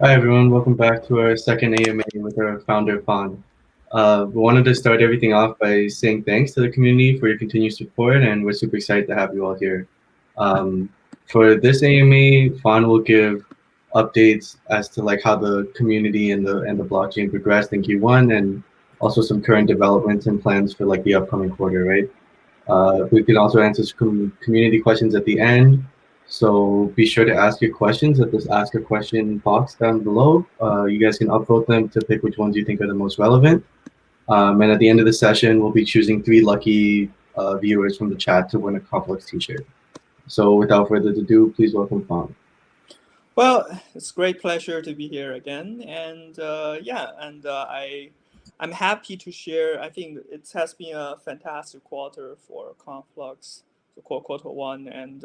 Hi everyone, welcome back to our second AMA with our founder Fawn. We wanted to start everything off by saying thanks to the community for your continued support, and we're super excited to have you all here. Um, for this AMA, Fawn will give updates as to like how the community and the blockchain progressed in Q1, and also some current developments and plans for like the upcoming quarter, right? We can also answer some community questions at the end. So be sure to ask your questions at this Ask a Question box down below. You guys can upvote them to pick which ones you think are the most relevant. And at the end of the session, we'll be choosing three lucky viewers from the chat to win a Conflux t-shirt. So without further ado, please welcome Fong. Well, it's a great pleasure to be here again, and I'm happy to share. I think it has been a fantastic quarter for Conflux, the quarter one, and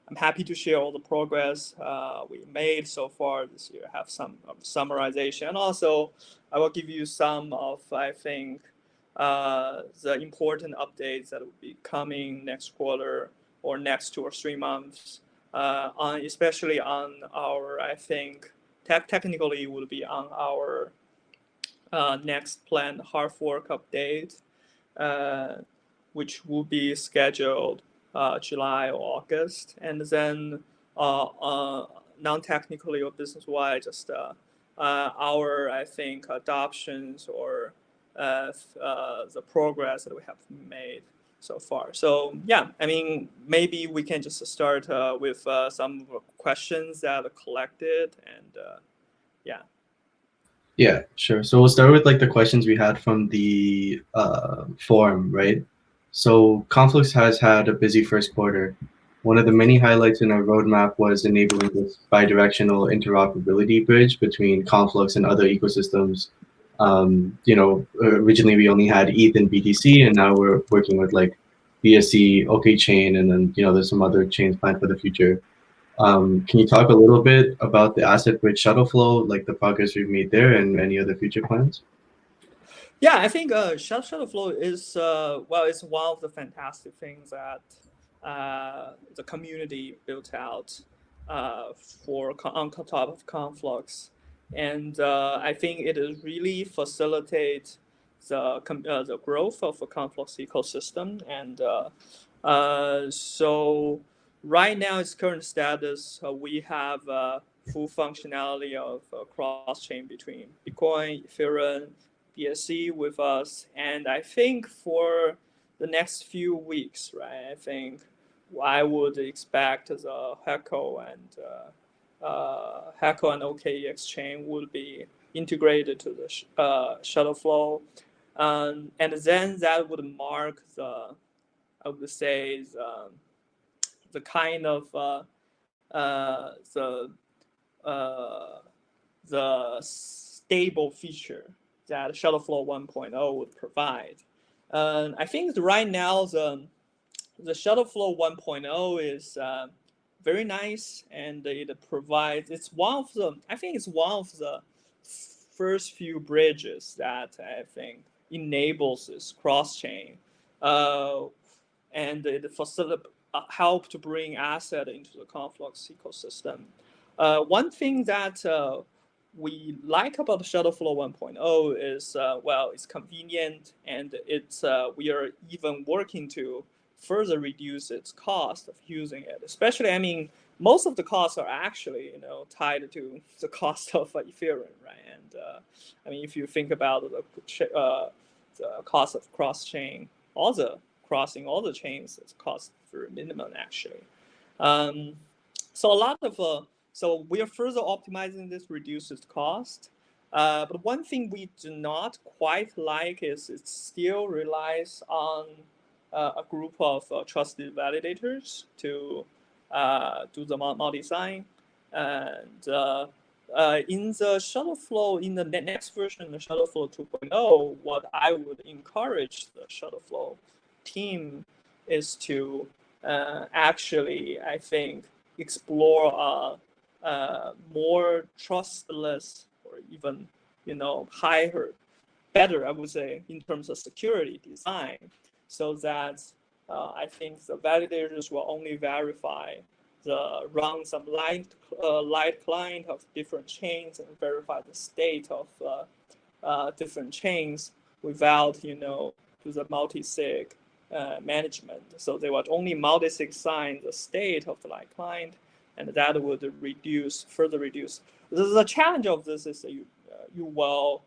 I'm happy to share all the progress we made so far this year. Have some summarization, and also I will give you some of the important updates that will be coming next quarter or next 2 or 3 months especially on our, I think, technically would be on our next planned hard fork update, uh, which will be scheduled July or August, and then non-technically or business-wise, just our, I think, adoptions or the progress that we have made so far. So yeah, I mean, maybe we can just start with some questions that are collected, and yeah. Yeah, sure. So we'll start with like the questions we had from the forum, right? So Conflux has had a busy first quarter. One of the many highlights in our roadmap was enabling this bidirectional interoperability bridge between Conflux and other ecosystems. Originally we only had ETH and BTC, and now we're working with like BSC, OK Chain, and then there's some other chains planned for the future. Can you talk a little bit about the asset bridge Shuttleflow, like the progress we've made there, and any other future plans? Yeah, I think Shuttleflow is it's one of the fantastic things that the community built out on top of Conflux, and I think it is really facilitate the growth of the Conflux ecosystem, and so right now its current status, we have full functionality of cross chain between Bitcoin, Ethereum, BSC with us, and I think for the next few weeks, right? I think I would expect the Heco and OKEX chain would be integrated to the Shuttleflow, and then that would mark I would say the kind of uh, the stable feature that Shuttleflow 1.0 would provide. I think right now the Shuttleflow 1.0 is very nice, and it provides. It's one of the. I think it's one of the first few bridges that I think enables this cross chain, and it help to bring asset into the Conflux ecosystem. One thing that we like about the Shuttleflow 1.0 is it's convenient, and we are even working to further reduce its cost of using it. Especially, I mean, most of the costs are actually tied to the cost of Ethereum, right? And I mean, if you think about the cost of cross chain, crossing all the chains, it costs very minimum actually. Um, so a lot of so we are further optimizing this reduces cost. But one thing we do not quite like is it still relies on a group of trusted validators to do the multi-sign. And in the Shuttleflow, in the next version of Shuttleflow 2.0, what I would encourage the Shuttleflow team is to actually, I think, explore more trustless or even higher, better, I would say, in terms of security design, so that I think the validators will only verify run some light client of different chains and verify the state of different chains without do the multi-sig management. So they would only multi-sig sign the state of the light client, and that would further reduce. The challenge of this is that you will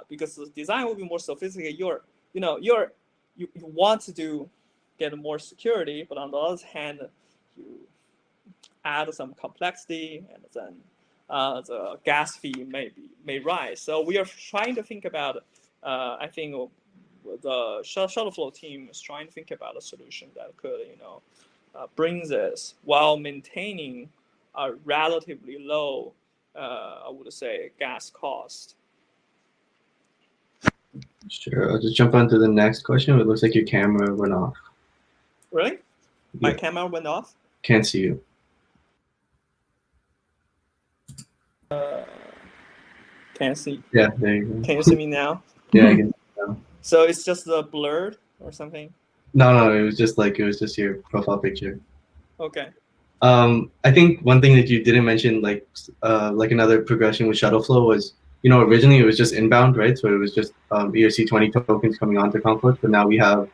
because the design will be more sophisticated. You want to get more security, but on the other hand, you add some complexity, and then the gas fee may rise. So we are trying to think about. I think the Shuttleflow team is trying to think about a solution that could bring this while maintaining a relatively low, I would say, gas cost. Sure. I'll just jump on to the next question. It looks like your camera went off. Really? Yeah. My camera went off? Can't see you. Can't see. Yeah, there you go. Can you see me now? Yeah, I can see you now. So it's just blurred or something? No, it was just your profile picture. Okay. I think one thing that you didn't mention, like another progression with Shuttleflow was, originally it was just inbound, right? So it was just ERC20 tokens coming onto Conflux, but now we have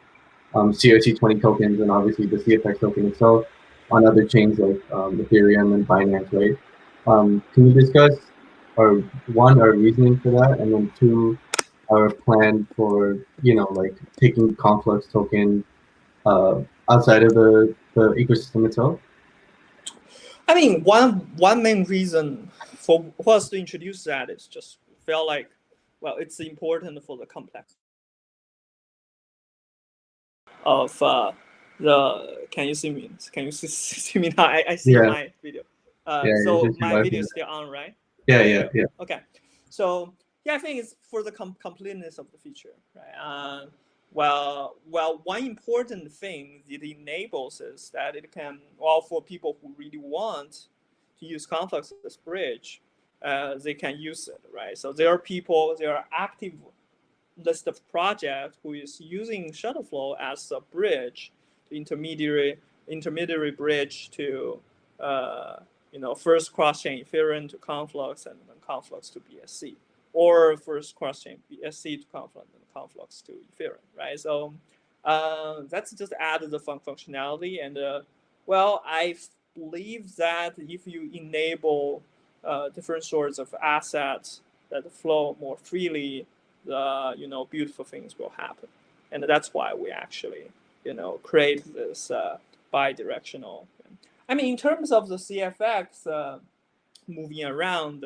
CRC20 tokens and obviously the CFX token itself on other chains like Ethereum and Binance, right? Can you discuss our reasoning for that, and then two, our plan for like taking Conflux token outside of the ecosystem itself? I mean, one main reason for us to introduce that is just felt like, well, it's important for the complex of the. Can you see me? Can you see me now? I see my video. So my video is still on, right? Yeah. Okay. So yeah, I think it's for the completeness of the feature, right? Well, one important thing it enables is that it can, well, for people who really want to use Conflux as bridge, they can use it, right? So there are active list of projects who is using Shuttleflow as a bridge, intermediary bridge to first cross-chain Ethereum to Conflux and then Conflux to BSC, or first cross-chain BSC to Conflux and Conflux to Ethereum, right? So that's just add the functionality, and I believe that if you enable different sorts of assets that flow more freely, the beautiful things will happen, and that's why we actually create this bi-directional. I mean, in terms of the CFX moving around,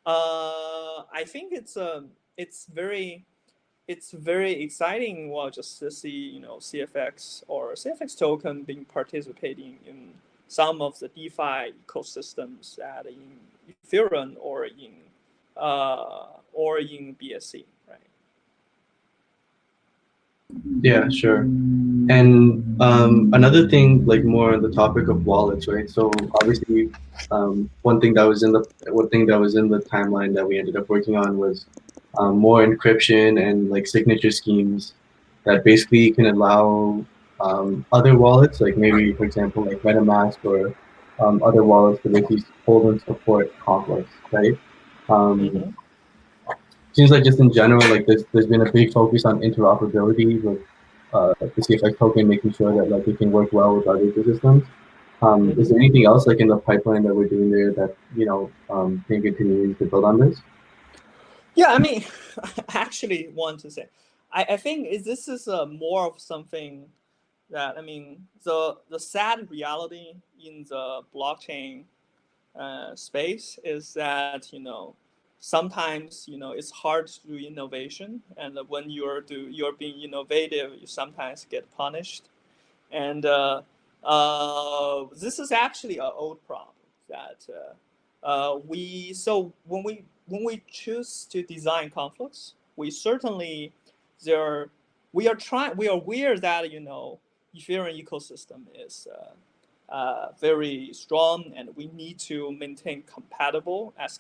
I think it's very exciting. Well, just to see CFX or CFX token being participating in some of the DeFi ecosystems that in Ethereum or in BSC, right? Yeah, sure. And another thing, like more on the topic of wallets, right? So obviously, one thing that was in the timeline that we ended up working on was more encryption and like signature schemes that basically can allow other wallets, like maybe for example like MetaMask or other wallets to basically hold and support Conflux, right? Seems like just in general, like there's been a big focus on interoperability with the CFX token, making sure that like it can work well with other ecosystems. Is there anything else like in the pipeline that we're doing there that can continue to build on this? Yeah, I mean, I actually want to say, I think this is more of something that, I mean, the sad reality in the blockchain space is that sometimes it's hard to do innovation, and when you're being innovative, you sometimes get punished, and this is actually an old problem that when we choose to design Conflux, we certainly we are aware that Ethereum ecosystem is very strong, and we need to maintain compatible as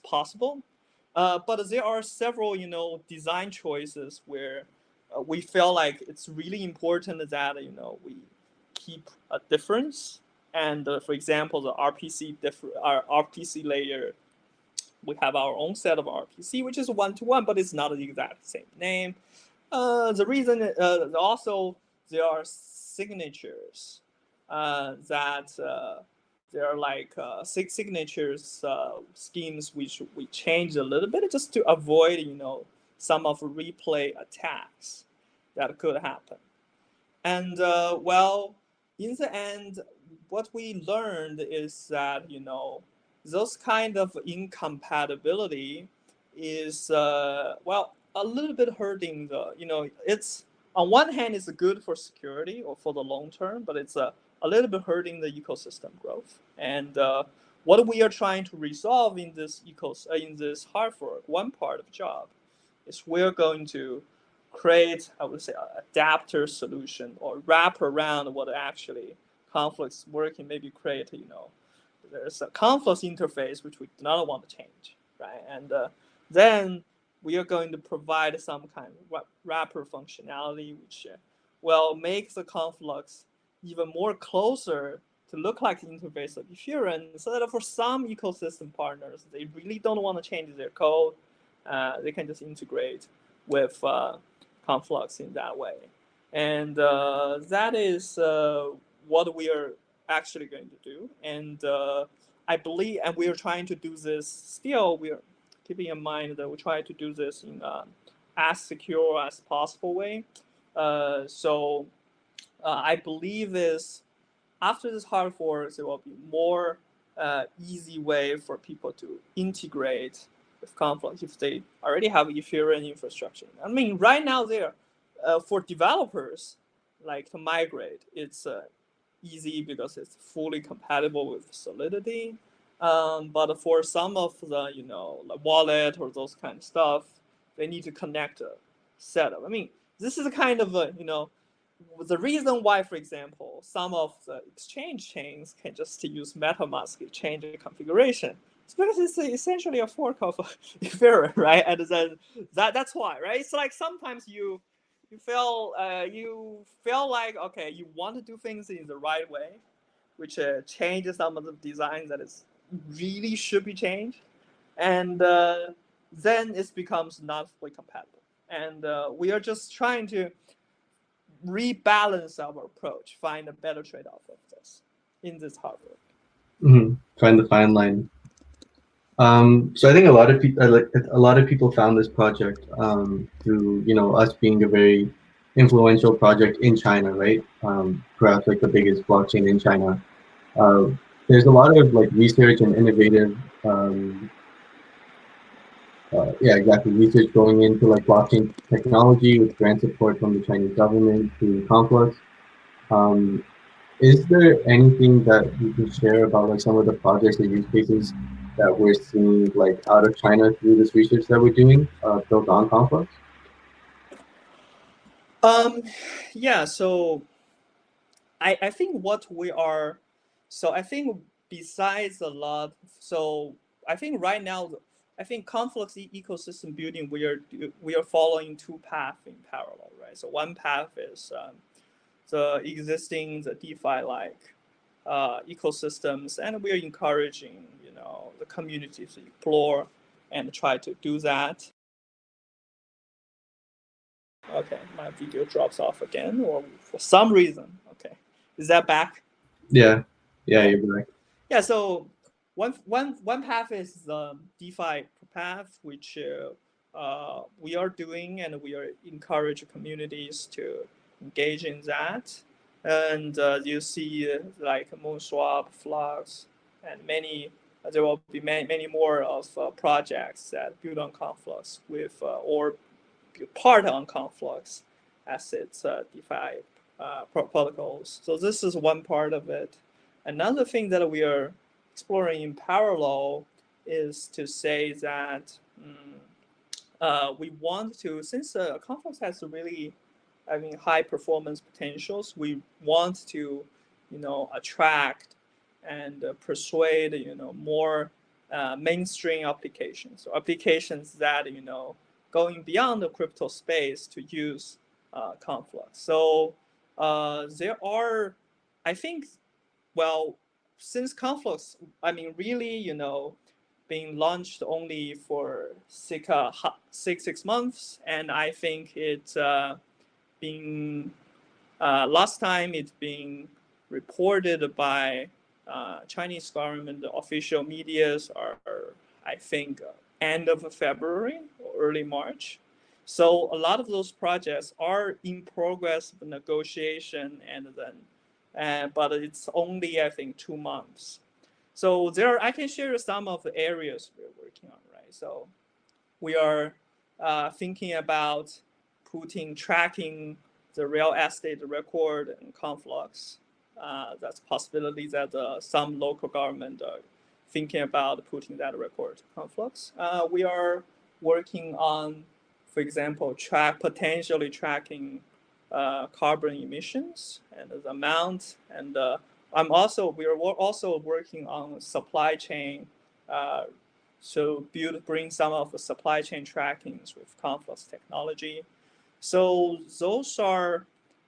possible. But there are several design choices where we feel like it's really important that we keep a difference. And for example, the our RPC layer, we have our own set of RPC, which is one-to-one, but it's not the exact same name. The reason also there are signatures that there are like six signatures schemes which we changed a little bit just to avoid some of replay attacks that could happen. And well, in the end, what we learned is that those kind of incompatibility is well, a little bit hurting the it's on one hand it's good for security or for the long term, but it's a little bit hurting the ecosystem growth. And what we are trying to resolve in this in this hard fork, one part of the job, is we're going to create, I would say, an adapter solution or wrap around what actually Conflux working. Maybe create, there's a Conflux interface which we do not want to change, right? And then we are going to provide some kind of wrapper functionality which will make the Conflux even more closer to look like the interface of Ethereum, so that for some ecosystem partners, they really don't want to change their code. They can just integrate with Conflux in that way. And that is what we are actually going to do. And I believe, and we are trying to do this still, we are keeping in mind that we try to do this in as secure as possible way. So I believe is after this hard fork, there will be more easy way for people to integrate with Conflux if they already have Ethereum infrastructure. I mean, right now there, for developers, like to migrate, it's easy because it's fully compatible with Solidity. But for some of the, like wallet or those kind of stuff, they need to connect a setup. I mean, this is a kind of a, the reason why, for example, some of the exchange chains can just use MetaMask exchange configuration. It's because it's essentially a fork of Ethereum, right? And then that's why, right? It's like sometimes you feel like, okay, you want to do things in the right way, which changes some of the design that is really should be changed, and then it becomes not fully compatible. And we are just trying to rebalance our approach, find a better trade-off of this in this hard work. Find the fine line. So I think a lot of people found this project through us being a very influential project in China, right? Perhaps like the biggest blockchain in China. Uh, there's a lot of like research and innovative, yeah, exactly, research going into like blockchain technology with grant support from the Chinese government through Conflux. Um, is there anything that you can share about like some of the projects or use cases that we're seeing like out of China through this research that we're doing built on Conflux? Um, yeah, so I think what we are, so I think besides a lot, so I think right now, I think Conflux ecosystem building, we are following two paths in parallel, right? So one path is the existing, the DeFi like ecosystems, and we are encouraging the community to explore and try to do that. Okay, my video drops off again, or for some reason. Okay, is that back? Yeah, yeah, you're right. Yeah. So one path is the DeFi path, which we are doing, and we are encourage communities to engage in that. And you see like Moonswap, Flux, and many. There will be many more of projects that build on Conflux with or part on Conflux as its DeFi protocols. So this is one part of it. Another thing that we are exploring in parallel is to say that we want to, since Conflux has really, high performance potentials, we want to, attract and persuade, more mainstream applications, so applications that, going beyond the crypto space to use Conflux. So there are, I think, well, since Conflux, I mean, really, being launched only for six months, and I think it's been last time it's been reported by Chinese government official medias are, I think, end of February or early March. So a lot of those projects are in progress of negotiation, and then, but it's only, I think, 2 months. So I can share some of the areas we're working on, right? So we are thinking about tracking the real estate record in Conflux. That's a possibility that some local government are thinking about putting that record to Conflux. We are working on, for example, potentially tracking carbon emissions and the amount. And we are also working on supply chain. So bring some of the supply chain trackings with Conflux technology. So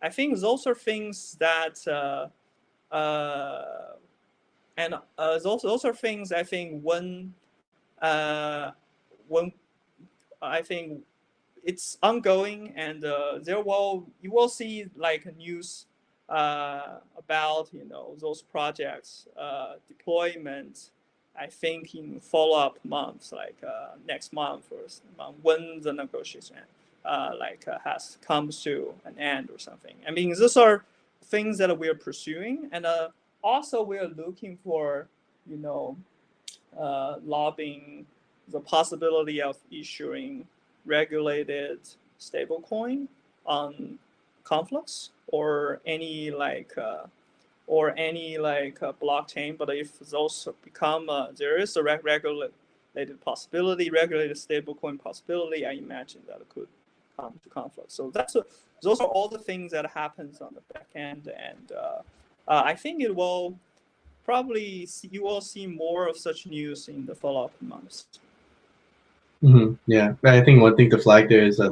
I think those are things that, those are things I think when I think it's ongoing, and you will see like news about those projects deployment. I think in follow-up months, like next month or when the negotiation has comes to an end or something. I mean, those are things that we are pursuing, and also we are looking for lobbying the possibility of issuing regulated stablecoin on Conflux or any blockchain. But if those become there is a regulated stablecoin possibility, I imagine that it could come to Conflux. So those are all the things that happens on the back end, and I think it will probably you will see more of such news in the follow-up months. Yeah, I think one thing to flag there is that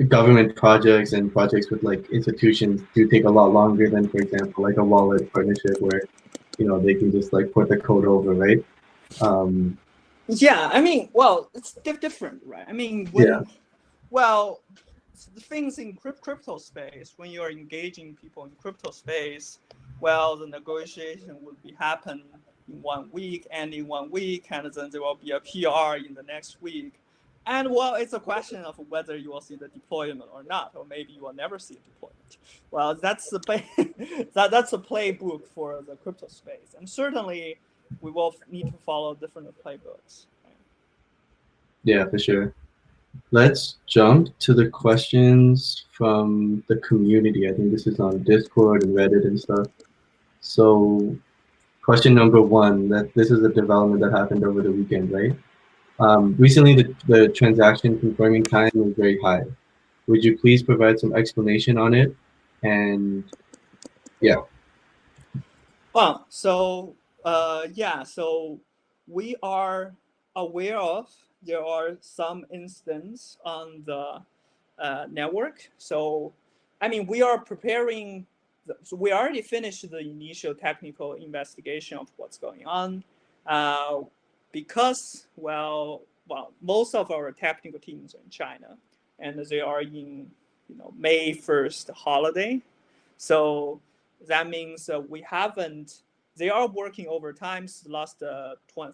government projects and projects with like institutions do take a lot longer than, for example, like a wallet partnership where they can just like port the code over, right? Yeah, I mean, well, it's different, right? I mean, the things in crypto space, when you're engaging people in crypto space, well, the negotiation would be happen in 1 week, and in 1 week, and then there will be a PR in the next week. And well, it's a question of whether you will see the deployment or not, or maybe you will never see a deployment. Well, that's the that's a playbook for the crypto space, and certainly we will need to follow different playbooks. Right? Yeah, for sure. Let's jump to the questions from the community. I think this is on Discord and Reddit and stuff. So, question number one, that this is a development that happened over the weekend, right? Recently, the transaction confirming time was very high. Would you please provide some explanation on it? And yeah. Well, so so we are aware of there are some instances on the network. So, I mean, we are preparing. So we already finished the initial technical investigation of what's going on, because most of our technical teams are in China, and they are in May 1st holiday, so that means we haven't. They are working overtime the last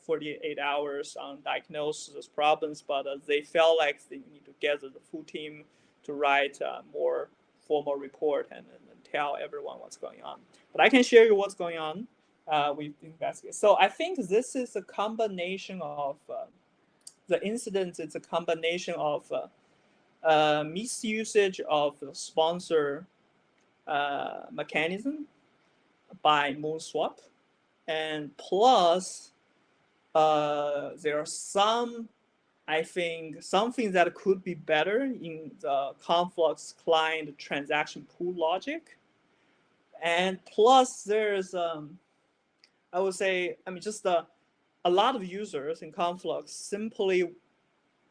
48 hours on diagnosis problems, but they felt like they need to gather the full team to write a more formal report and tell everyone what's going on. But I can share you what's going on with investigators. So I think this is a combination of the incident. It's a combination of misusage of the sponsor mechanism by Moonswap, and plus there are I think something that could be better in the Conflux client transaction pool logic, and plus there's I would say, I mean, just a lot of users in Conflux simply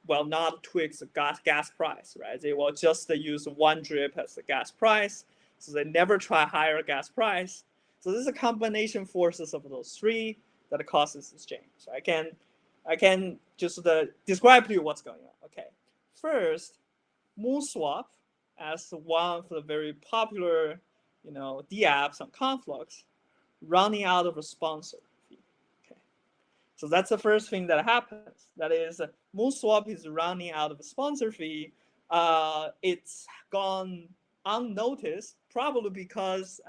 will not tweak the gas price, right? They will just use one drip as the gas price. So they never try higher gas price. So this is a combination forces of those three that causes this change. So I can just describe to you what's going on. Okay, first, Moonswap as one of the very popular, dApps on Conflux, running out of a sponsor fee. Okay, so that's the first thing that happens. That is, Moonswap is running out of a sponsor fee. It's gone unnoticed, probably because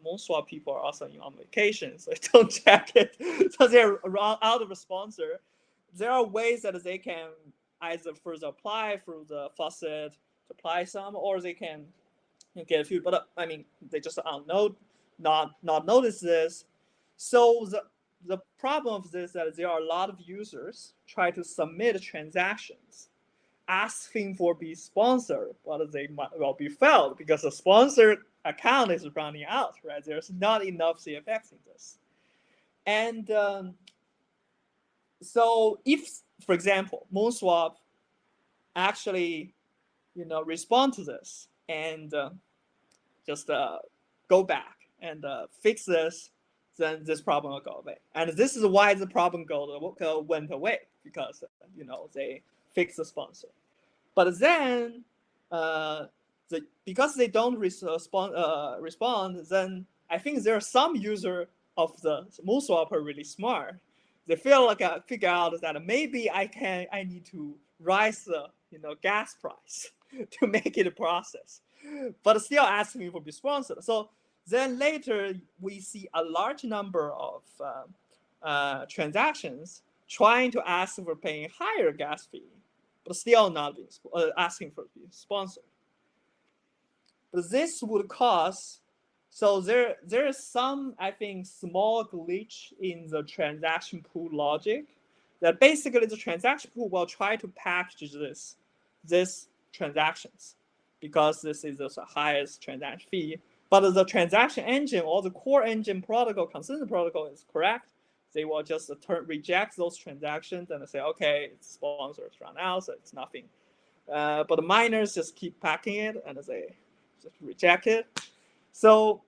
Moonswap people are also on vacation, so they don't check it. So they're out of a sponsor. There are ways that they can either further apply through the faucet to apply some, or they can get a few. But they just not notice this. So the problem of this is that there are a lot of users try to submit transactions asking for be sponsored, but they might well be failed because the sponsored account is running out, right? There's not enough CFX in this. And so if, for example, Moonswap actually, respond to this and just go back and fix this, then this problem will go away. And this is why the problem went away, because they fixed the sponsor. But then because they don't respond, then I think there are some user of the Moonswap are really smart. They feel like figure out that maybe I need to rise the gas price to make it a process, but still asking me for be sponsored. So then later we see a large number of transactions trying to ask for paying higher gas fee, but still not being asking for being sponsored. But this would cause, so there is some, I think, small glitch in the transaction pool logic that basically the transaction pool will try to package this transactions because this is the highest transaction fee. But the transaction engine or the core engine protocol, consensus protocol is correct. They will just reject those transactions and say, okay, it's sponsors run out, so it's nothing. But the miners just keep packing it and they just reject it. So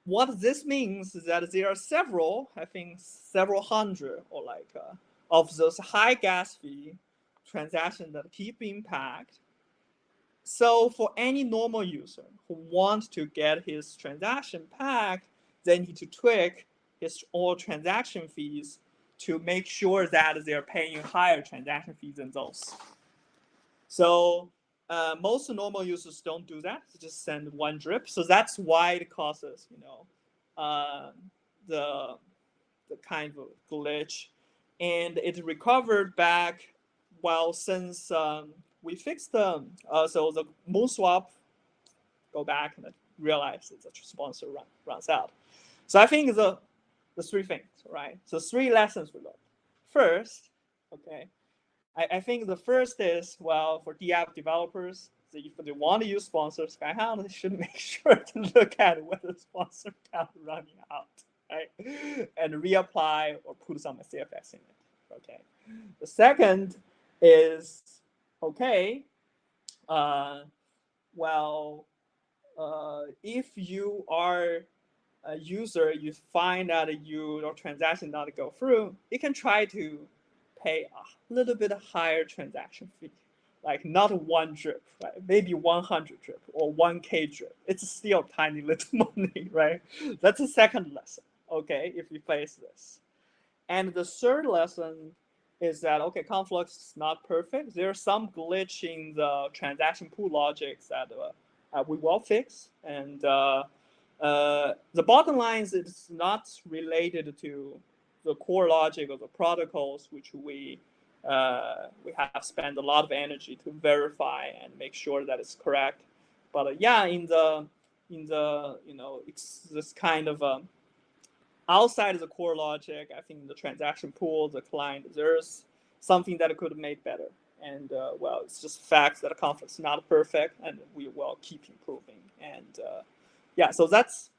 what this means is that there are several hundred or of those high gas fee transactions that keep being packed. So for any normal user who wants to get his transaction packed, they need to tweak all transaction fees to make sure that they're paying higher transaction fees than those. So most normal users don't do that. They just send one drip. So that's why it causes, the kind of glitch, and it recovered back. Well, since we fixed them, so the Moonswap go back and realize that the sponsor runs out. So I think the three things, right? So three lessons we learned. First, okay, I think the first is, well, for dApp developers, if they want to use sponsor Skyhound, they should make sure to look at whether the sponsor account is running out, right? And reapply or put some CFX in it, okay? The second is, okay, if you are a user, you find that your transaction not go through, you can try to pay a little bit higher transaction fee, like not one drip, right? Maybe 100 drip or 1K drip. It's still tiny little money, right? That's the second lesson, okay, if you face this. And the third lesson is that, okay, Conflux is not perfect. There's some glitch in the transaction pool logics that we will fix. And the bottom line is it's not related to the core logic of the protocols, which we have spent a lot of energy to verify and make sure that it's correct. But yeah, in the it's this kind of outside of the core logic, I think the transaction pool, the client, there's something that could have made better. And well, it's just facts that a Conflux is not perfect, and we will keep improving. And yeah, so that's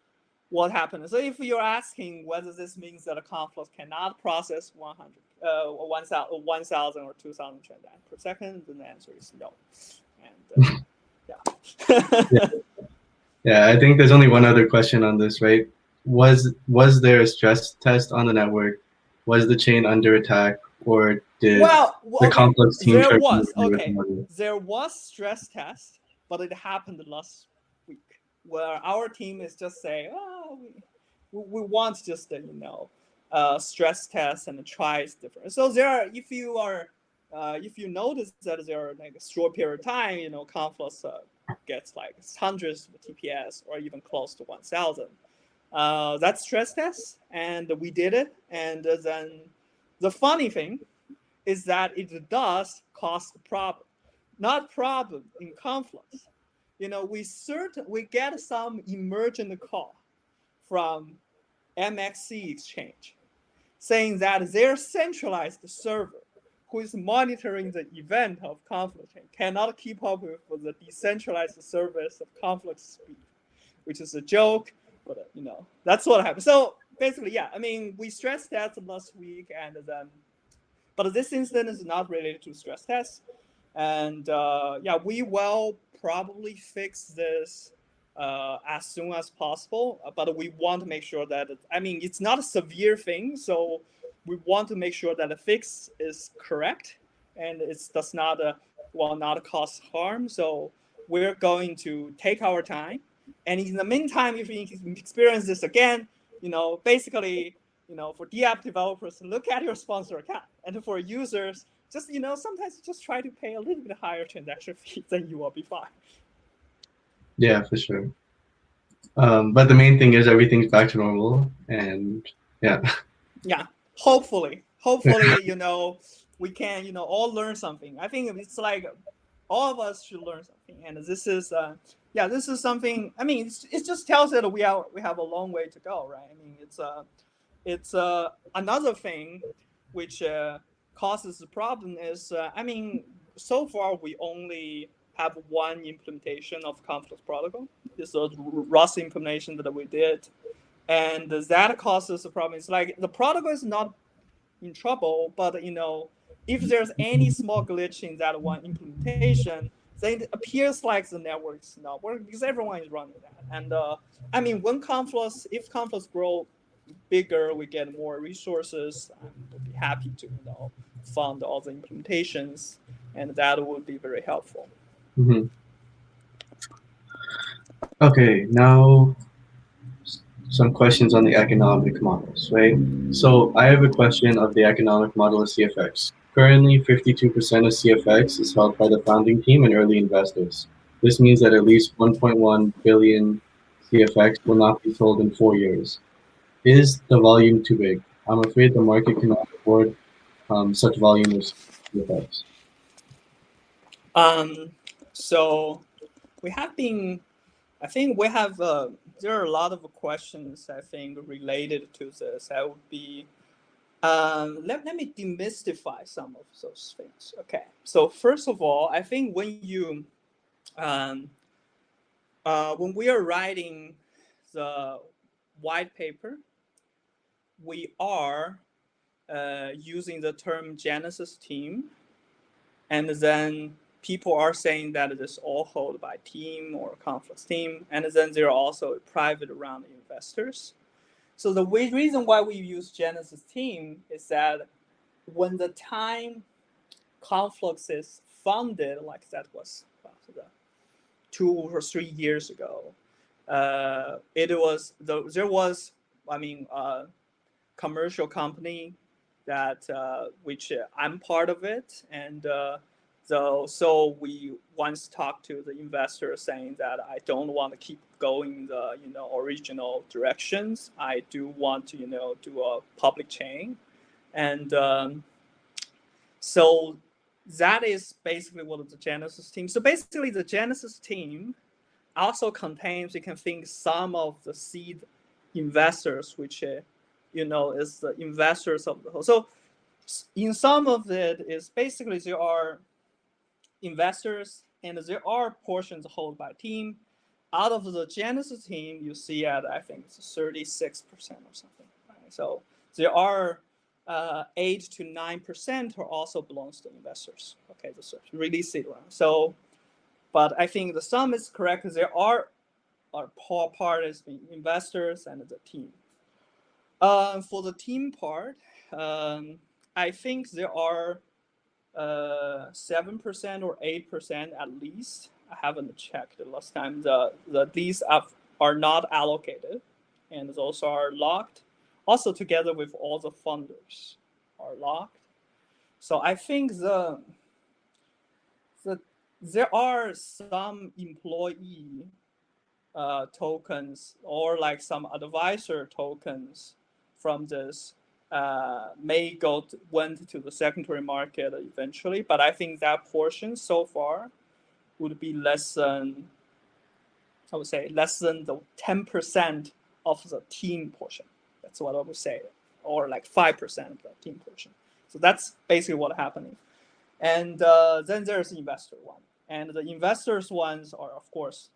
what happened. So if you're asking whether this means that a Conflux cannot process 100 1,000 or 2,000 transactions per second? Then the answer is no. And yeah. Yeah, I think there's only one other question on this, right? Was there a stress test on the network? Was the chain under attack, or did Well, the okay, Conflux team try to with the model? there was stress test, but it happened last week where our team is just saying, oh, we want just stress test and try different. So there are, if you notice that there are like a short period of time, Conflux gets like hundreds of TPS or even close to 1,000. That's stress test, and we did it. And then the funny thing is that it does cause a problem. Not problem in Conflux. We get some emergent call from MXC exchange saying that their centralized server who is monitoring the event of Conflux cannot keep up with the decentralized service of Conflux speed, which is a joke, but that's what happened. So basically, yeah, I mean, we stress tested last week, and then but this incident is not related to stress tests. And yeah, we will probably fix this as soon as possible. But we want to make sure that, it's not a severe thing. So we want to make sure that the fix is correct and it does not, will not cause harm. So we're going to take our time. And in the meantime, if you experience this again, basically, for DApp developers, look at your sponsor account. And for users, just, sometimes just try to pay a little bit higher transaction fee, then you will be fine. Yeah, for sure. But the main thing is everything's back to normal, and yeah. Yeah, hopefully, we can, all learn something. I think it's like all of us should learn something. And this is, this is something, it just tells that we have a long way to go, right? It's another thing which causes the problem is, so far we only have one implementation of Conflux protocol. This is a Rust implementation that we did, and that causes the problem. It's like the protocol is not in trouble, but if there's any small glitch in that one implementation, then it appears like the network is not working because everyone is running that. And when if Conflux grow bigger, we get more resources, we'll be happy to fund all the implementations, and that would be very helpful. Mm-hmm. Okay, now some questions on the economic models, right? So I have a question of the economic model of CFX. Currently, 52% of CFX is held by the founding team and early investors. This means that at least 1.1 billion CFX will not be sold in 4 years. Is the volume too big? I'm afraid the market cannot afford such volume of CFX. So we have been, I think we have, there are a lot of questions, I think, related to this. I would be, let me demystify some of those things. Okay. So first of all, I think when we are writing the white paper, we are using the term Genesis team, and then people are saying that it is all held by team or Conflux team, and then there are also private round investors. So the reason why we use Genesis team is that when the time Conflux is funded, like that was 2 or 3 years ago, there was, commercial company that which I'm part of it, and so we once talked to the investor saying that I don't want to keep going the original directions. I do want to do a public chain, and so that is basically what the Genesis team. So basically, the Genesis team also contains, you can think, some of the seed investors, which is the investors of the whole. So in some of it is basically there are investors and there are portions held by team. Out of the Genesis team, you see at I think it's 36% or something. Right? So there are 8 to 9% also belongs to investors. Okay, this is really seed round. So, but I think the sum is correct. There are part is the investors and the team. For the team part, I think there are 7% or 8% at least. I haven't checked the last time. These are not allocated, and those are locked. Also, together with all the funders, are locked. So I think there are some employee tokens or like some advisor tokens from this may went to the secondary market eventually, but I think that portion so far would be less than, I would say, less than the 10% of the team portion. That's what I would say, or like 5% of the team portion. So that's basically what's happening. And then there's the investor one, and the investors ones are, of course,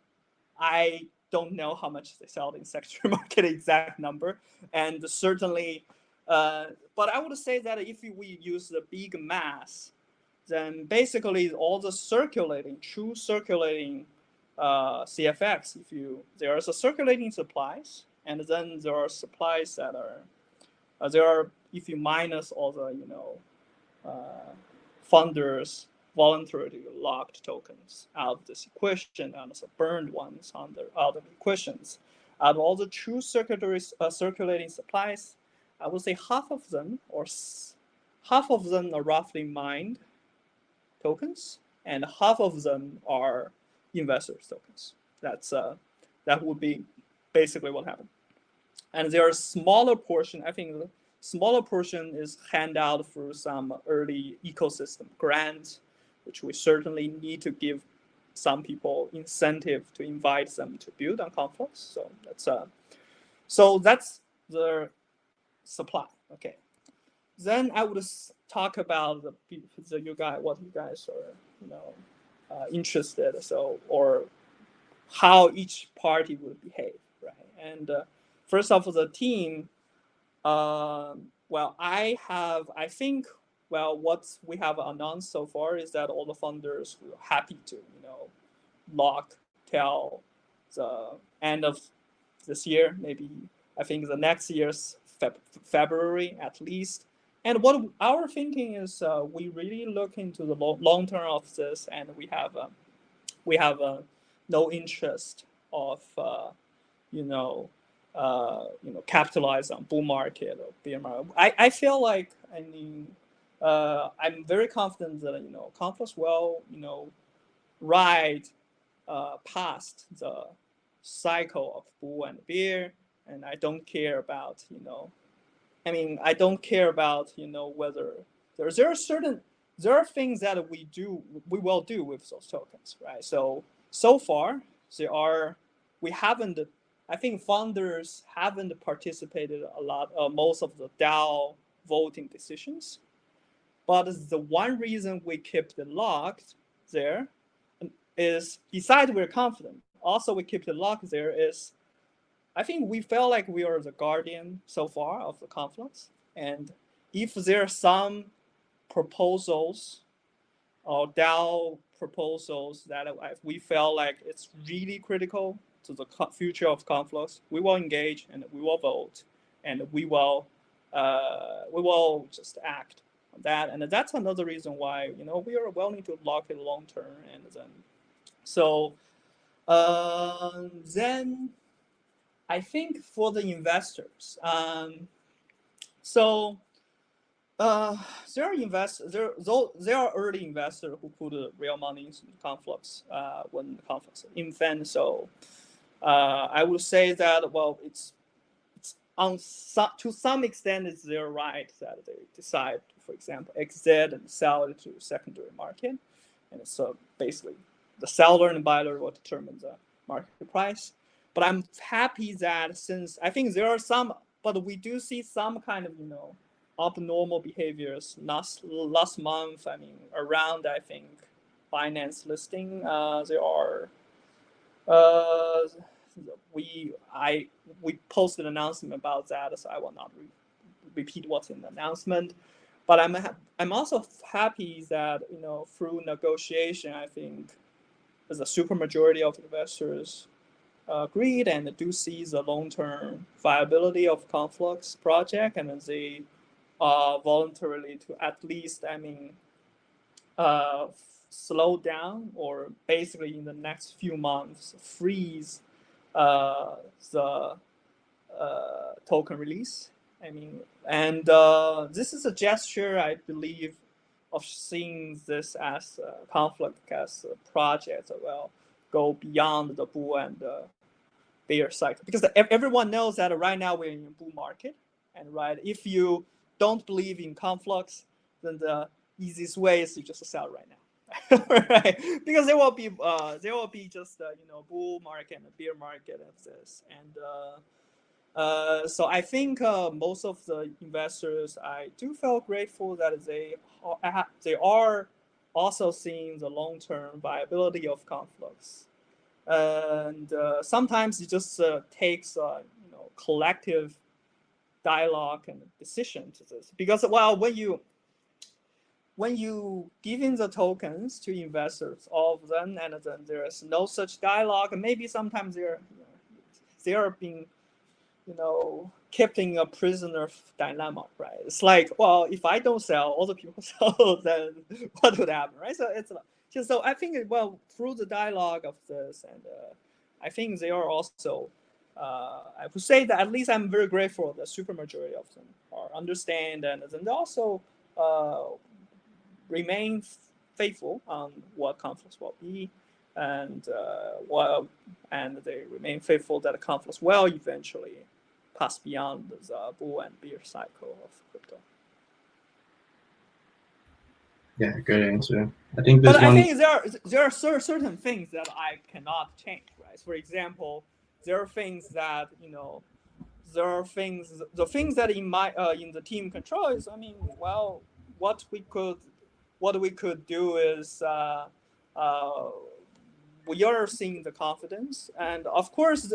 I don't know how much they sell in secondary market exact number, and certainly, but I would say that if we use the big mass, then basically all the true circulating CFX, there is a circulating supplies, and then there are supplies that are if you minus all the funders voluntarily locked tokens out of this equation and also burned ones on the other equations. Out of all the true circulating supplies, I would say half of them are roughly mined tokens, and half of them are investors tokens. That would be basically what happened. And there are a smaller portion. I think the smaller portion is handed out through some early ecosystem grants, which we certainly need to give some people incentive to invite them to build on Conflux. So that's the supply. Okay. Then I would talk about what you guys are interested, or how each party would behave, right? And first off, the team. Well, what we have announced so far is that all the funders were happy to, lock till the end of this year, maybe I think the next year's February at least. And what our thinking is, we really look into the long term of this, and we have no interest of capitalize on bull market or bear market. I feel like, I'm very confident that Conflux will ride past the cycle of bull and bear, and I don't care about I don't care about whether there are things that we will do with those tokens, right? So far we haven't. I think founders haven't participated a lot, most of the DAO voting decisions. But the one reason we kept it locked there is, besides we're confident, also we kept it locked there is, I think we felt like we are the guardian so far of the Conflux. And if there are some proposals or DAO proposals that we felt like it's really critical to the future of Conflux, we will engage and we will vote, and we will just act on that. And that's another reason why we are willing to lock it long term. And then I think for the investors, there are early investors who put real money into Conflux when Conflux infant. So I would say that it's to some extent it's their right that they decide to, for example, exit and sell it to secondary market, and so basically the seller and buyer will determine the market price. But I'm happy that, since I think there are some, but we do see some kind of abnormal behaviors. Last month, around Binance listing, there are we posted an announcement about that, so I will not repeat what's in the announcement. But I'm also happy that through negotiation, I think there's a super majority of investors agreed and do see the long-term viability of Conflux project, and they voluntarily to at least, slow down or basically in the next few months freeze the token release. And this is a gesture, I believe, of seeing this as a Conflux as a project that will go beyond the bull and the bear cycle. Because everyone knows that right now we're in a bull market, and if you don't believe in Conflux, then the easiest way is to just sell right now. Right? Because there will be just bull market and a bear market of this, and so I think most of the investors, I do feel grateful that they are also seeing the long-term viability of Conflux, and sometimes it just takes collective dialogue and decision to this, because when you give in the tokens to investors, all of them, and then there is no such dialogue, and maybe sometimes they are being kept in a prisoner dilemma, right? It's like, well, if I don't sell, all the people sell, then what would happen, right? So it's just, so I think, through the dialogue of this, and I think they are also, I would say that at least I'm very grateful that super majority of them are understand, and then they also remain faithful on what Conflux will be, and they remain faithful that Conflux will eventually pass beyond the bull and bear cycle of crypto. Yeah, good answer. I think But I think there are certain things that I cannot change, right? For example, there are things that the things that in the team control is, what we could do is we are seeing the confidence, and of course,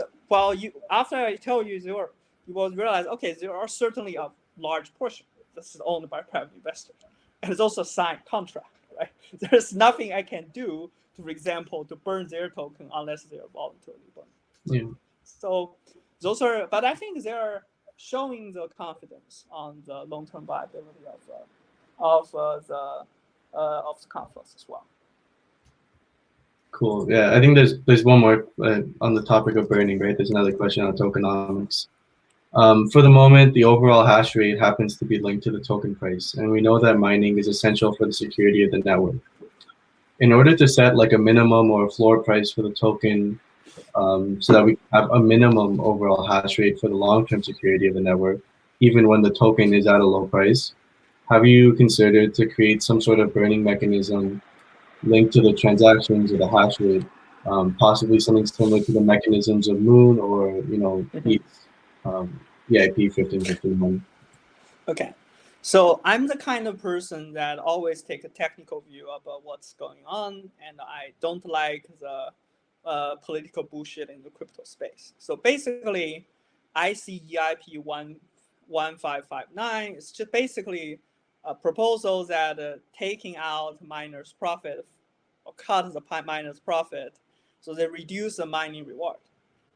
after I tell you, you will realize, okay, there are certainly a large portion that's owned by private investors, and it's also a signed contract, right? There's nothing I can do, for example, to burn their token unless they are voluntarily burned. Yeah. So those are, but I think they are showing the confidence on the long-term viability of the Conflux as well. Cool. Yeah, I think there's one more on the topic of burning, right? There's another question on tokenomics. For the moment, the overall hash rate happens to be linked to the token price, and we know that mining is essential for the security of the network. In order to set like a minimum or a floor price for the token, so that we have a minimum overall hash rate for the long-term security of the network, even when the token is at a low price, have you considered to create some sort of burning mechanism linked to the transactions or the hash rate, possibly something similar to the mechanisms of Moon or ETH, EIP 1551? Okay, so I'm the kind of person that always take a technical view about what's going on, and I don't like the political bullshit in the crypto space. So basically, I see EIP 1559. It's just basically a proposal that taking out miners' profit or cut the miners' profit, so they reduce the mining reward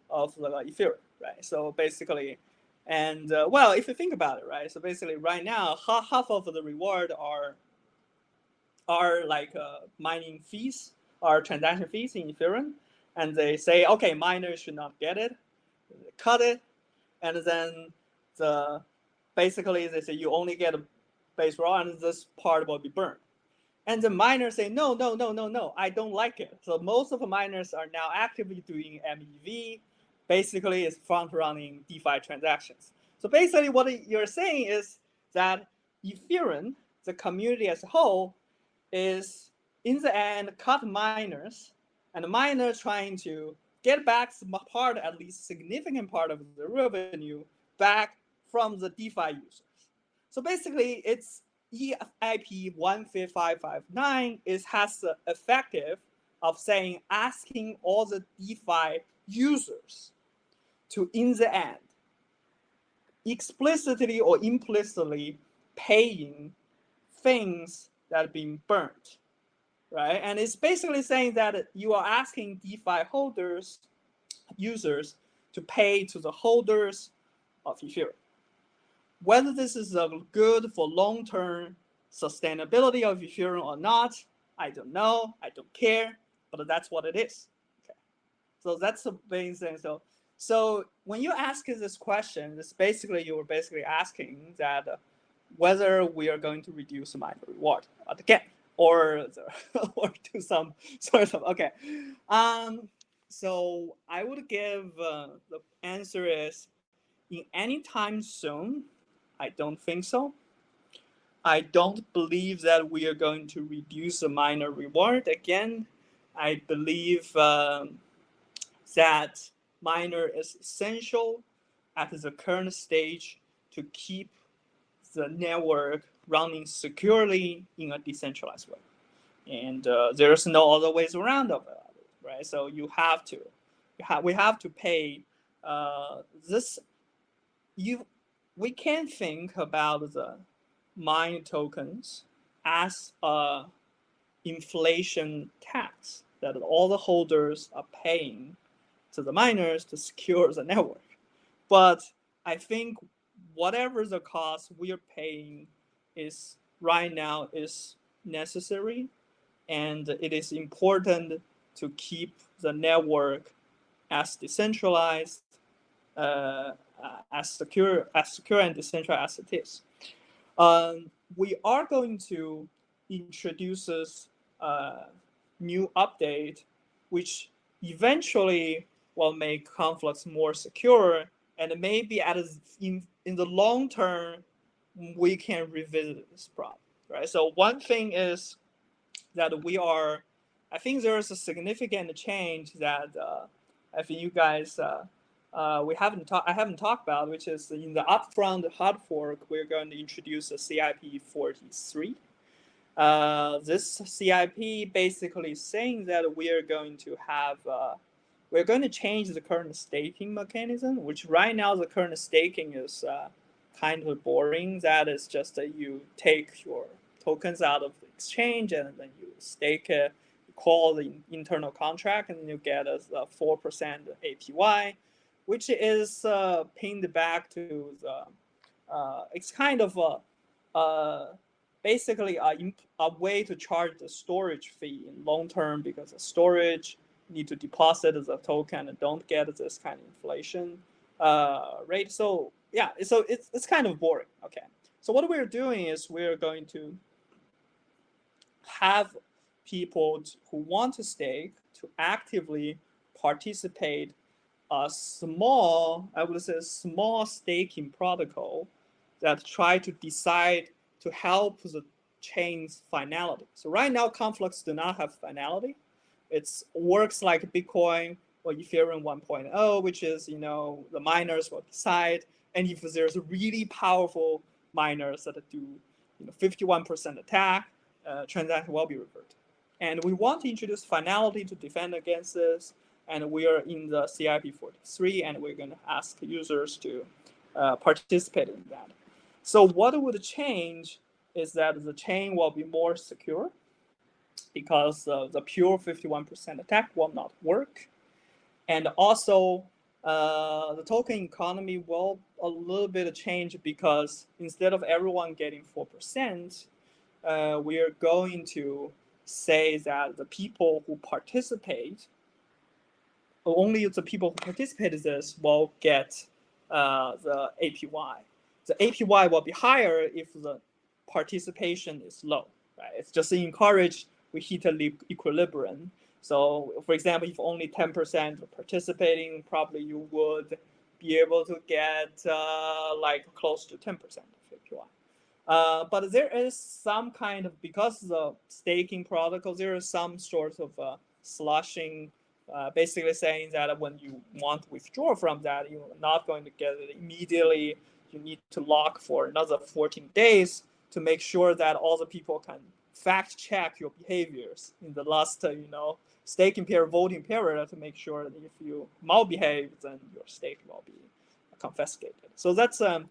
of the Ethereum, right? So basically, and if you think about it, right? So basically, right now, half of the reward are like mining fees, are transaction fees in Ethereum, and they say, okay, miners should not get it, cut it, and then basically they say you only get a base raw, and this part will be burned. And the miners say, no, I don't like it. So most of the miners are now actively doing MEV. Basically, it's front-running DeFi transactions. So basically, what you're saying is that Ethereum, the community as a whole, is in the end cut miners, and the miners trying to get back some part, at least significant part of the revenue back from the DeFi users. So basically, it's EIP 15559 has the effective of saying, asking all the DeFi users to, in the end, explicitly or implicitly paying things that are being burnt, right? And it's basically saying that you are asking DeFi holders, users, to pay to the holders of Ethereum. Whether this is good for long-term sustainability of Ethereum or not, I don't know. I don't care, but that's what it is. Okay, so that's the main thing. So when you ask this question, it's basically you're basically asking that whether we are going to reduce miner reward again, or or do some sort of okay. So I would give the answer is in any time soon. I don't think so. I don't believe that we are going to reduce the miner reward again. I believe that miner is essential at the current stage to keep the network running securely in a decentralized way. And there's no other ways around of it, right? So we have to pay this. You, we can think about the mine tokens as a inflation tax that all the holders are paying to the miners to secure the network. But I think whatever the cost we are paying is right now is necessary, and it is important to keep the network as decentralized, as secure and decentralized as it is. We are going to introduce this new update, which eventually will make Conflux more secure, and maybe in the long term, we can revisit this problem, right? So one thing is that I think there is a significant change that I think you guys I haven't talked about, which is in the upfront hard fork, we're going to introduce a CIP 43. This CIP basically is saying that we are going to have we're going to change the current staking mechanism, which right now the current staking is kind of boring. That is just that you take your tokens out of the exchange and then you stake it, call the internal contract, and you get a 4% APY, which is pinned back to the. It's kind of basically a way to charge the storage fee in long term, because the storage need to deposit the token and don't get this kind of inflation rate. So yeah, so it's kind of boring. Okay, so what we're doing is we're going to have people who want to stake to actively participate a small, I would say, small staking protocol that try to decide to help the chain's finality. So right now, Conflux do not have finality. It works like Bitcoin or Ethereum 1.0, which is, the miners will decide. And if there's really powerful miners that do 51% attack, transaction will be reverted. And we want to introduce finality to defend against this. And we are in the CIP 43, and we're going to ask users to participate in that. So what would change is that the chain will be more secure, because the pure 51% attack will not work. And also, the token economy will a little bit change, because instead of everyone getting 4%, we are going to say that the people who participate, only the people who participate in this will get the APY. The APY will be higher if the participation is low, right? It's just encouraged we hit an equilibrium. So for example, if only 10% are participating, probably you would be able to get like close to 10% of APY. But there is some kind of, because the staking protocol, there is some sort of slushing, basically saying that when you want to withdraw from that, you're not going to get it immediately. You need to lock for another 14 days to make sure that all the people can fact check your behaviors in the last, staking period, voting period, to make sure that if you malbehave, then your stake will be confiscated. So that's a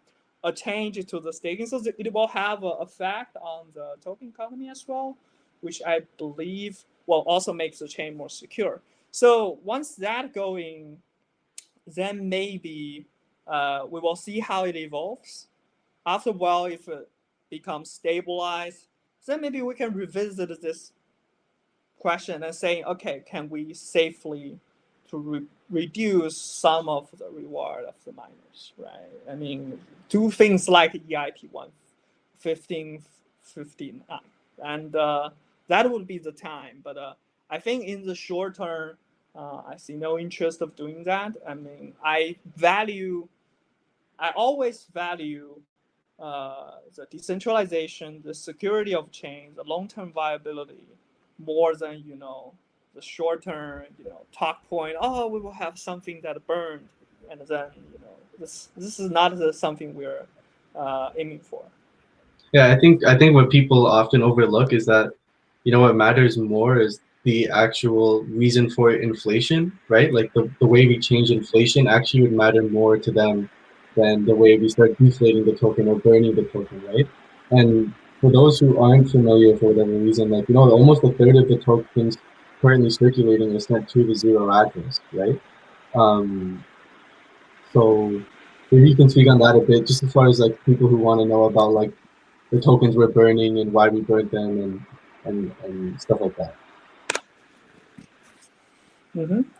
change to the staking. So it will have an effect on the token economy as well, which I believe will also make the chain more secure. So once that going, then maybe we will see how it evolves. After a while, if it becomes stabilized, then maybe we can revisit this question and say, okay, can we safely to reduce some of the reward of the miners, right? I mean, do things like EIP 1.15.59, and that would be the time. But I think in the short term, I see no interest of doing that. I mean, I always value the decentralization, the security of chain, the long-term viability, more than the short-term talk point. Oh, we will have something that burned, and then this is not something we're aiming for. Yeah, I think what people often overlook is that, what matters more is the actual reason for inflation, right? Like the way we change inflation actually would matter more to them than the way we start deflating the token or burning the token, right? And for those who aren't familiar for whatever reason, like, almost a third of the tokens currently circulating are sent to the zero address, right? Um, so maybe you can speak on that a bit, just as far as like people who want to know about like the tokens we're burning and why we burnt them and stuff like that.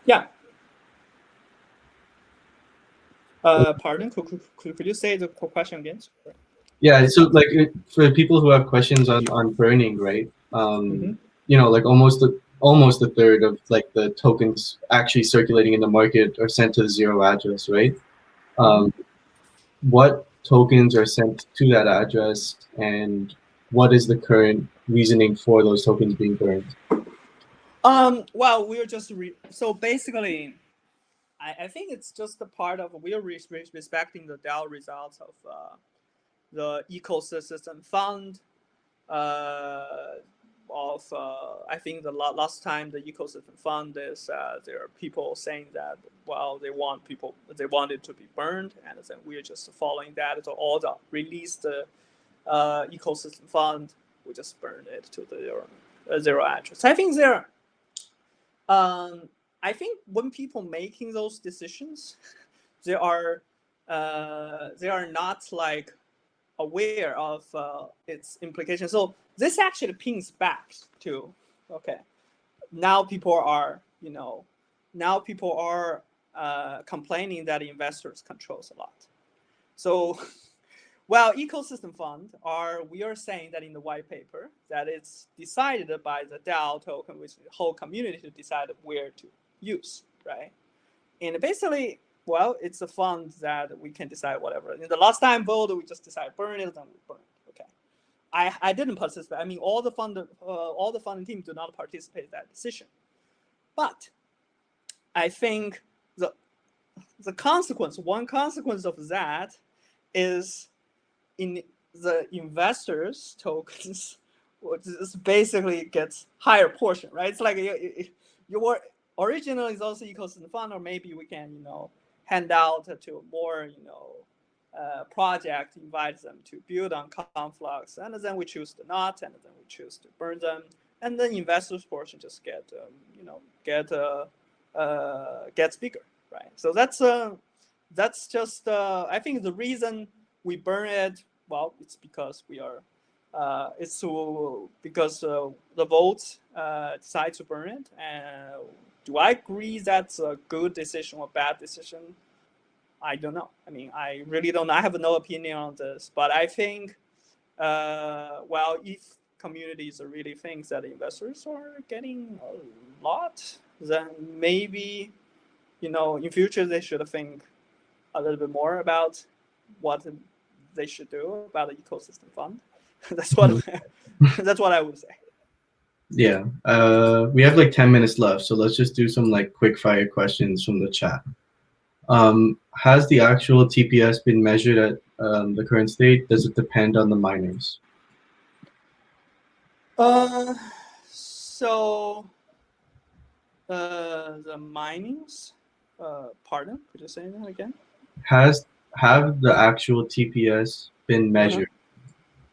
Yeah. Pardon? Could you say the question again? Sorry. Yeah, so like for people who have questions on burning, right? Like almost a third of like the tokens actually circulating in the market are sent to the zero address, right? What tokens are sent to that address, and what is the current reasoning for those tokens being burned? Well, we're just so basically, I think it's just a part of we're respecting the DAO results of the ecosystem fund I think the last time the ecosystem fund is there are people saying that they want it to be burned, and then we're just following that. So all the released ecosystem fund, we just burned it to the zero address. I think I think when people making those decisions, they are not like aware of its implications. So this actually pings back to now people are complaining that investors controls a lot. So ecosystem fund we are saying that in the white paper that it's decided by the DAO token, which the whole community to decide where to use, right? And basically, it's a fund that we can decide whatever. In the last time vote, we just decided burn it, then we burn it. Okay, I didn't participate. I mean, all the funding team do not participate in that decision. But I think one consequence of that is in the investors tokens, which is basically gets higher portion, right? It's like you were originally is also ecosystem fund, or maybe we can hand out to more project, invite them to build on Conflux, and then we choose to not, and then we choose to burn them, and then investors portion just gets bigger, right? So that's just I think the reason we burn it. It's because we are. Because the votes decide to burn it. And do I agree that's a good decision or bad decision? I don't know. I mean, I really don't know. I have no opinion on this. But I think, if communities really think that investors are getting a lot, then maybe, in future they should think a little bit more about what they should do about the ecosystem fund. That's what I would say. Yeah, we have like 10 minutes left, so let's just do some like quick fire questions from the chat. Has the actual TPS been measured at the current state? Does it depend on the miners? So the minings. Pardon? Could you say that again? Has have the actual TPS been Uh-huh. measured?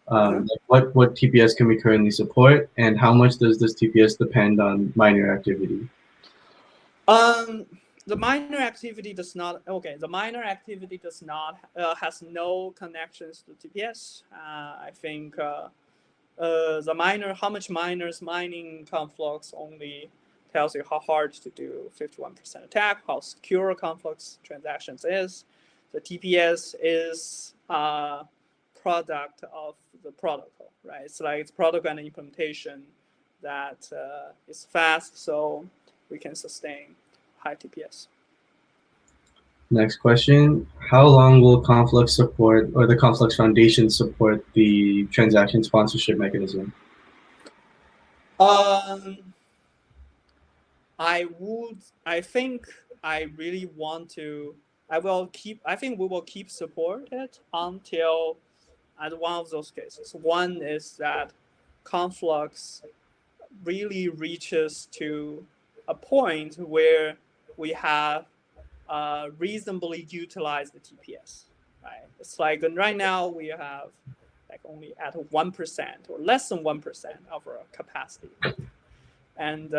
Uh-huh. Like what TPS can we currently support, and how much does this TPS depend on miner activity? Um, the minor activity does not. Okay, the minor activity does not has no connections to TPS. I think the miner, how much miners mining Conflux only tells you how hard to do 51% attack, how secure Conflux transactions is. The TPS is a product of the protocol, right? It's like it's protocol and implementation that is fast, so we can sustain high TPS. Next question: how long will Conflux support, or the Conflux Foundation support, the transaction sponsorship mechanism? Um, I think I really want to. I will keep. I think we will keep support it until at one of those cases. One is that Conflux really reaches to a point where we have reasonably utilized the TPS. Right? It's like right now we have like only at 1% or less than 1% of our capacity, and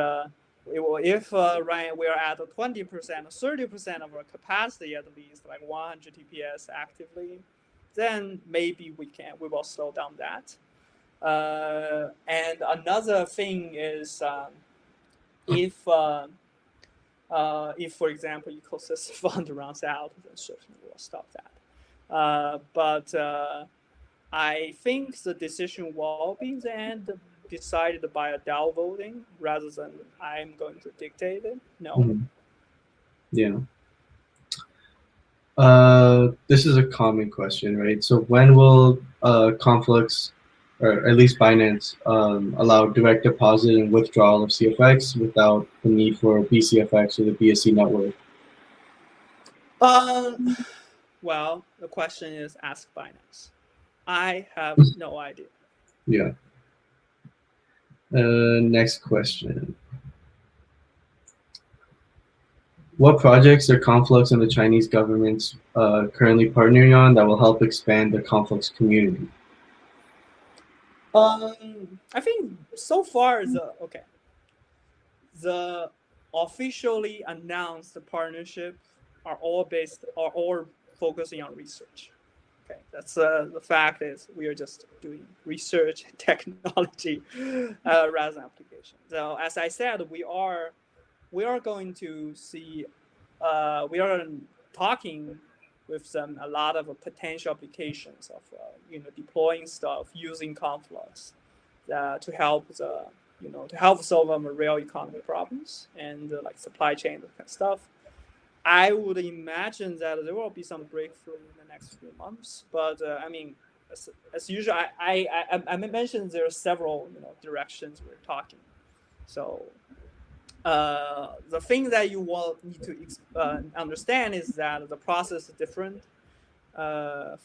if right we are at 20%, 30% of our capacity at least, like 100 TPS actively, then maybe we will slow down that. And another thing is if for example ecosystem fund runs out, then certainly we'll stop that. But I think the decision will be in the end decided by a DAO voting rather than I'm going to dictate it. No. Mhm. Yeah. This is a common question, right? So when will Conflux, or at least Binance, allow direct deposit and withdrawal of CFX without the need for BCFX or the BSC network? Um, well, the question is ask Binance. I have no idea. Yeah. Next question. What projects are Conflux and the Chinese governments currently partnering on that will help expand the Conflux community? I think so far the officially announced partnership are all focusing on research. Okay, that's the fact is we are just doing research and technology rather than application. So as I said, we are going to see we are talking with them a lot of potential applications of deploying stuff using Conflux to help to help solve them real economy problems and like supply chain kind of stuff. I would imagine that there will be some breakthrough in the next few months, but I mean, as usual, I mentioned there are several directions we're talking. So the thing that you will need to understand is that the process is different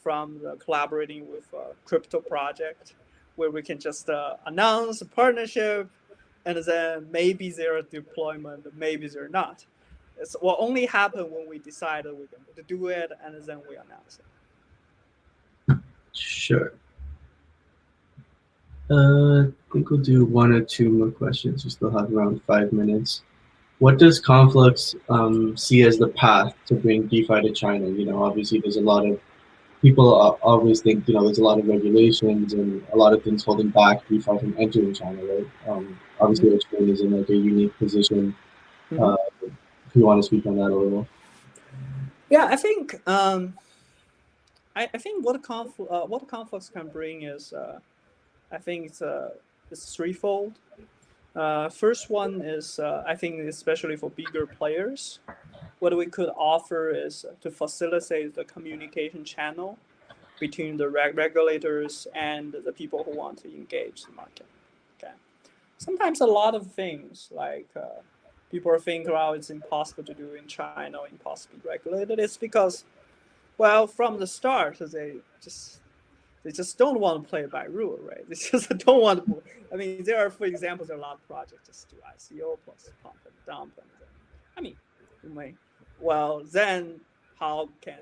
from the collaborating with a crypto project, where we can just announce a partnership, and then maybe there are deployment, maybe they're not. It will only happen when we decide that we're going to do it, and then we announce it. Sure. I think we'll do one or two more questions. We still have around 5 minutes. What does Conflux see as the path to bring DeFi to China? Obviously, there's a lot of people always think, there's a lot of regulations and a lot of things holding back DeFi from entering China, right? Mm-hmm. Obviously, Australia is in like a unique position. Mm-hmm. Uh, if you want to speak on that a little. Yeah, I think I think what Conflux can bring is I think it's threefold. First one is I think especially for bigger players, what we could offer is to facilitate the communication channel between the regulators and the people who want to engage the market. Okay. Sometimes a lot of things like people think, oh, it's impossible to do in China, or impossible to be regulated. It's because, well, from the start, they just don't want to play by rule, right? They just don't want to. I mean, there are, for example, there are a lot of projects just do ICO plus pump and dump, and then, I mean, you may, well, then how can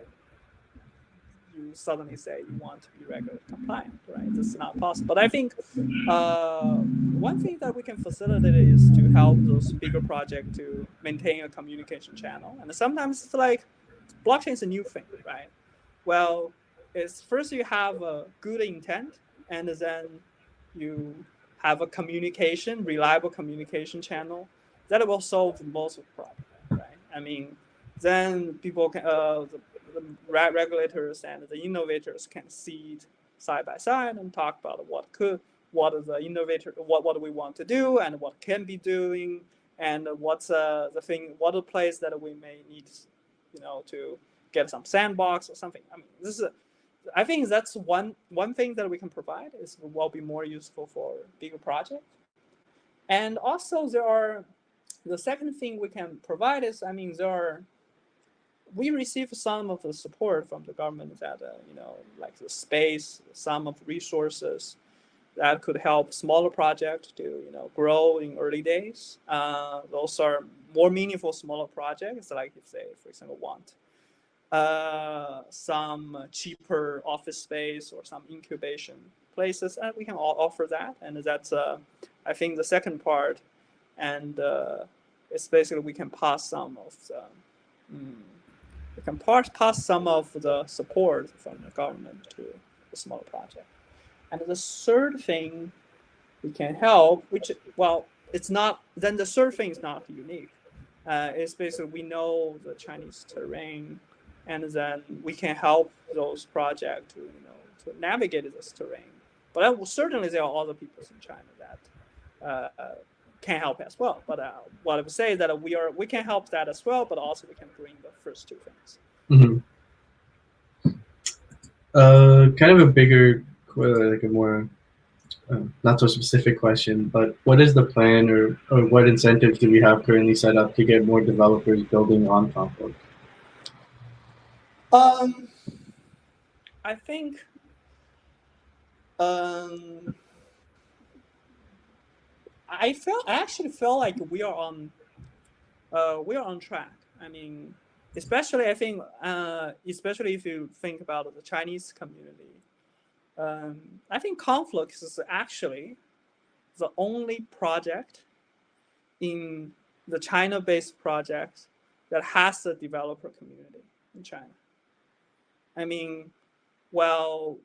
you suddenly say you want to be regulatory compliant, right? This is not possible. But I think one thing that we can facilitate is to help those bigger projects to maintain a communication channel. And sometimes it's like blockchain is a new thing, right? Well, it's first you have a good intent, and then you have a communication, reliable communication channel that will solve most of the problem, right? I mean, then people can, the regulators and the innovators can see it side by side and talk about what is the innovator, what do we want to do, and what can be doing, and what's the thing, what are the place that we may need, to get some sandbox or something. I mean, I think that's one thing that we can provide is will be more useful for bigger projects. And also the second thing we can provide is, I mean, we receive some of the support from the government that, like the space, some of the resources that could help smaller projects to, grow in early days. Those are more meaningful smaller projects, like if they, for example, want some cheaper office space or some incubation places, and we can all offer that. And that's, I think, the second part. And it's basically we can pass some of the pass some of the support from the government to the smaller project. And the third thing we can help, which, well, it's not, then the third thing is not unique. It's basically we know the Chinese terrain, and then we can help those projects to navigate this terrain. But certainly there are other people in China that can help as well. But what I would say is that we can help that as well, but also we can bring the first two things. Mm-hmm. Kind of a bigger, like a more not so specific question, but what is the plan, or what incentives do we have currently set up to get more developers building on Conflux? I think I actually feel like we are on track. I mean, especially I think especially if you think about the Chinese community, I think Conflux is actually the only project in the China-based project that has a developer community in China. I mean, well,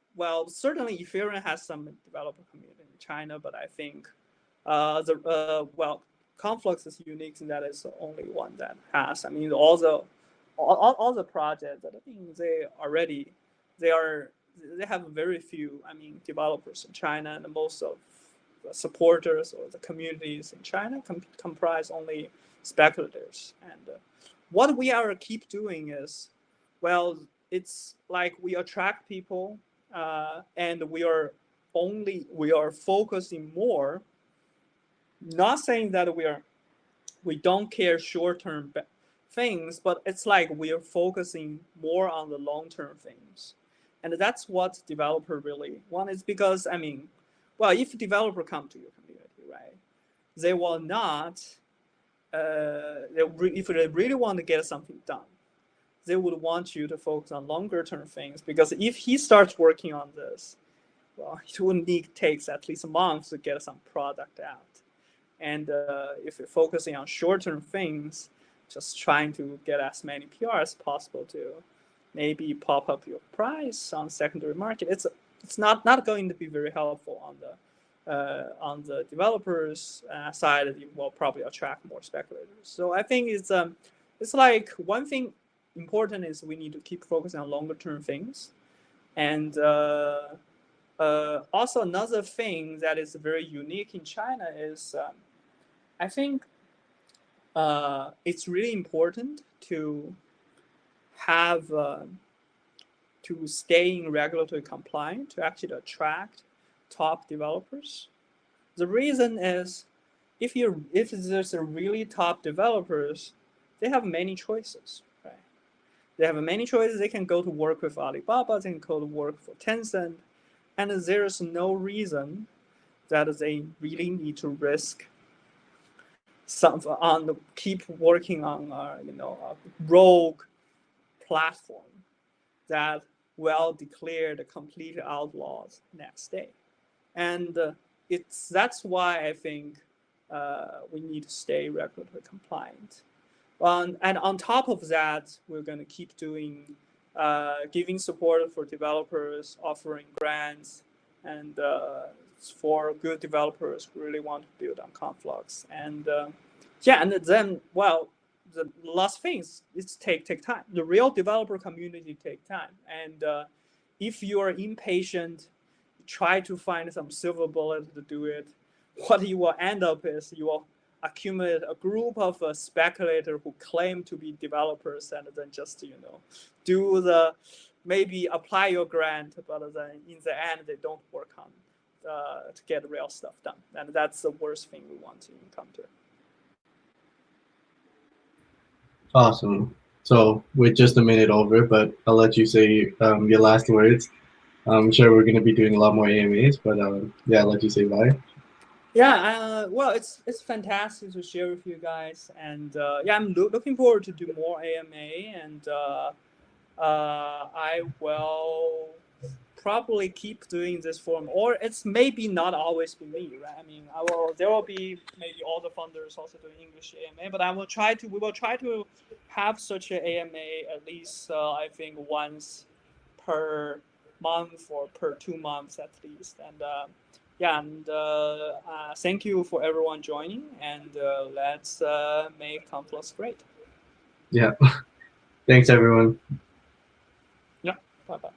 certainly Ethereum has some developer community in China, but I think Conflux is unique in that it's the only one that has. I mean, all the projects that I think they have very few, I mean, developers in China, and most of the supporters or the communities in China comprise only speculators. And what we are keep doing is, well, it's like we attract people, and we are focusing more. Not saying that we don't care short-term things, but it's like we are focusing more on the long-term things. And that's what developer really want, is because, I mean, well, if developer come to your community, right, they will not, if they really want to get something done, they would want you to focus on longer term things, because if he starts working on this, well, it would takes at least a month to get some product out. And if you're focusing on short-term things, just trying to get as many PR as possible to maybe pop up your price on secondary market, it's not going to be very helpful on the developers side. You will probably attract more speculators. So I think it's like one thing important is we need to keep focusing on longer-term things, and also another thing that is very unique in China is I think it's really important to have to stay in regulatory compliant to actually attract top developers. The reason is if there's a really top developers, they have many choices, right? They have many choices. They can go to work with Alibaba, they can go to work for Tencent, and there's no reason that they really need to risk keep working on a rogue platform that will declare the complete outlaws next day. And that's why I think we need to stay regulatory compliant. And on top of that, we're going to keep doing giving support for developers, offering grants, and for good developers who really want to build on Conflux. And yeah, and then, well, the last things is take time. The real developer community take time, and if you are impatient, try to find some silver bullet to do it. What you will end up is you will accumulate a group of speculators who claim to be developers, and then just do the maybe apply your grant, but then in the end they don't work on to get real stuff done, and that's the worst thing we want to encounter. Awesome. So we're just a minute over, but I'll let you say your last words. I'm sure we're going to be doing a lot more AMAs, but yeah, I'll let you say bye. Yeah, well, it's fantastic to share with you guys, and yeah, I'm looking forward to do more AMA, and I will probably keep doing this form, or it's maybe not always be me, right? I mean, there will be maybe all the funders also doing English AMA, but we will try to have such an AMA at least I think once per month or per 2 months at least. And yeah, and thank you for everyone joining, and let's make Conflux great. Yeah. Thanks, everyone. Yeah, bye bye.